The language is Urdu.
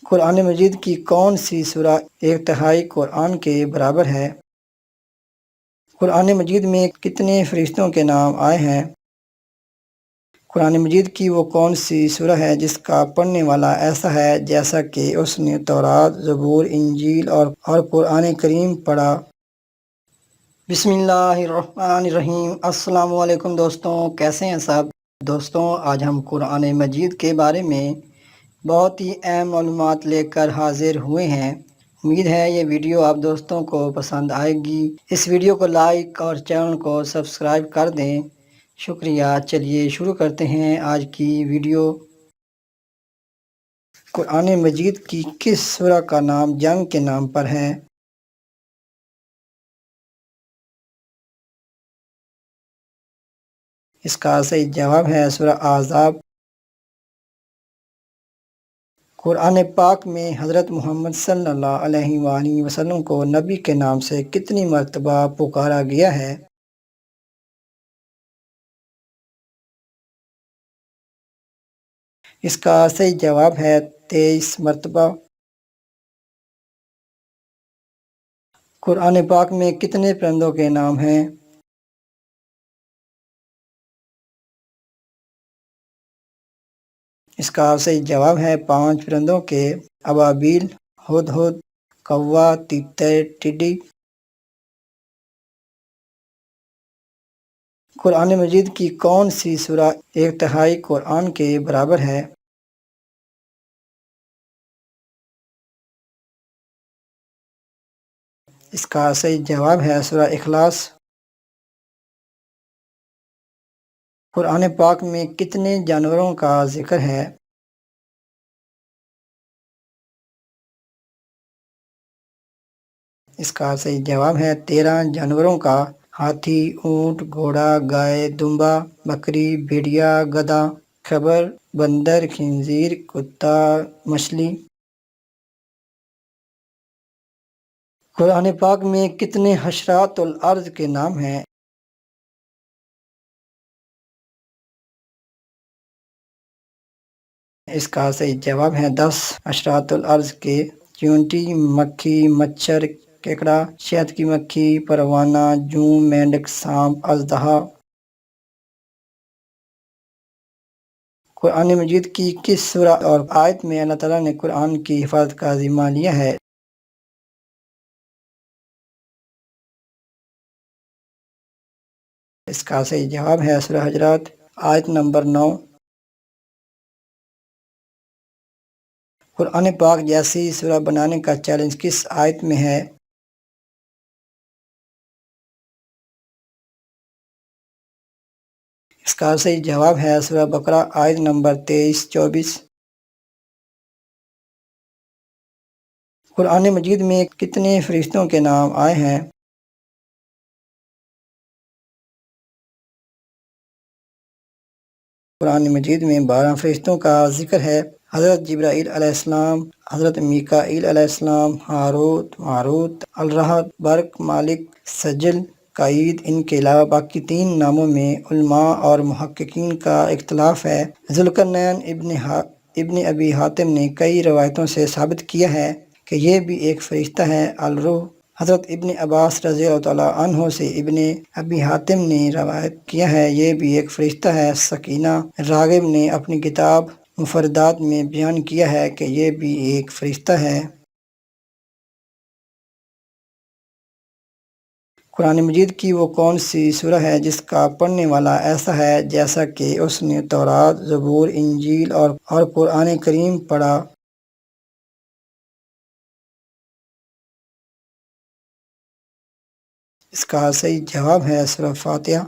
قرآن مجید کی کون سی سورہ ایک تہائی قرآن کے برابر ہے؟ قرآن مجید میں کتنے فرشتوں کے نام آئے ہیں؟ قرآن مجید کی وہ کون سی سورہ ہے جس کا پڑھنے والا ایسا ہے جیسا کہ اس نے تورات، زبور، انجیل اور قرآن کریم پڑھا؟ بسم اللہ الرحمن الرحیم۔ السلام علیکم دوستوں، کیسے ہیں سب؟ دوستوں، آج ہم قرآن مجید کے بارے میں بہت ہی اہم معلومات لے کر حاضر ہوئے ہیں۔ امید ہے یہ ویڈیو آپ دوستوں کو پسند آئے گی۔ اس ویڈیو کو لائک اور چینل کو سبسکرائب کر دیں۔ شکریہ۔ چلیے شروع کرتے ہیں آج کی ویڈیو۔ قرآن مجید کی کس سورہ کا نام جنگ کے نام پر ہے؟ اس کا صحیح جواب ہے سورہ احزاب۔ قرآن پاک میں حضرت محمد صلی اللہ علیہ وآلہ وسلم کو نبی کے نام سے کتنی مرتبہ پکارا گیا ہے؟ اس کا صحیح جواب ہے 23 مرتبہ۔ قرآن پاک میں کتنے پرندوں کے نام ہیں؟ اس کا صحیح جواب ہے 5 پرندوں کے: ابابیل، ہدہد، کوا، تیتر، ٹڈی۔ قرآن مجید کی کون سی سورہ ایک تہائی قرآن کے برابر ہے؟ اس کا صحیح جواب ہے سورہ اخلاص۔ قرآن پاک میں کتنے جانوروں کا ذکر ہے؟ اس کا صحیح جواب ہے 13 جانوروں کا: ہاتھی، اونٹ، گھوڑا، گائے، دمبا، بکری، بھیڑیا، گدھا، خبر، بندر، خنزیر، کتا، مچھلی۔ قرآن پاک میں کتنے حشرات الارض کے نام ہیں؟ اس کا صحیح جواب ہے 10 حشرات الارض کے: چیونٹی، مکھی، مچھر، کیکڑا، شہد کی مکھی، پروانہ، جوں، مینڈک، سانپ، اژدہا۔ قرآن مجید کی کس سورہ اور آیت میں اللہ تعالیٰ نے قرآن کی حفاظت کا ذمہ لیا ہے؟ اس کا صحیح جواب ہے سورہ حجرات، آیت نمبر 9۔ قرآن پاک جیسی سورہ بنانے کا چیلنج کس آیت میں ہے؟ اس کا صحیح جواب ہے سورہ بقرہ، آیت نمبر 23-24۔ قرآن مجید میں کتنے فرشتوں کے نام آئے ہیں؟ قرآن مجید میں 12 فرشتوں کا ذکر ہے: حضرت جبرائیل علیہ السلام، حضرت میکائیل علیہ السلام، ہاروت، ماروت، الرحد، برق، مالک، سجل، قائد۔ ان کے علاوہ باقی 3 ناموں میں علماء اور محققین کا اختلاف ہے۔ ذوالقرنین ابن ابی حاتم نے کئی روایتوں سے ثابت کیا ہے کہ یہ بھی ایک فرشتہ ہے۔ الروح، حضرت ابن عباس رضی اللہ تعالیٰ عنہ سے ابن ابی حاتم نے روایت کیا ہے یہ بھی ایک فرشتہ ہے۔ سکینہ راغب نے اپنی کتاب مفردات میں بیان کیا ہے کہ یہ بھی ایک فرشتہ ہے۔ قرآن مجید کی وہ کون سی سورہ ہے جس کا پڑھنے والا ایسا ہے جیسا کہ اس نے تورات، زبور، انجیل اور قرآن کریم پڑھا؟ اس کا صحیح جواب ہے سورہ فاتحہ۔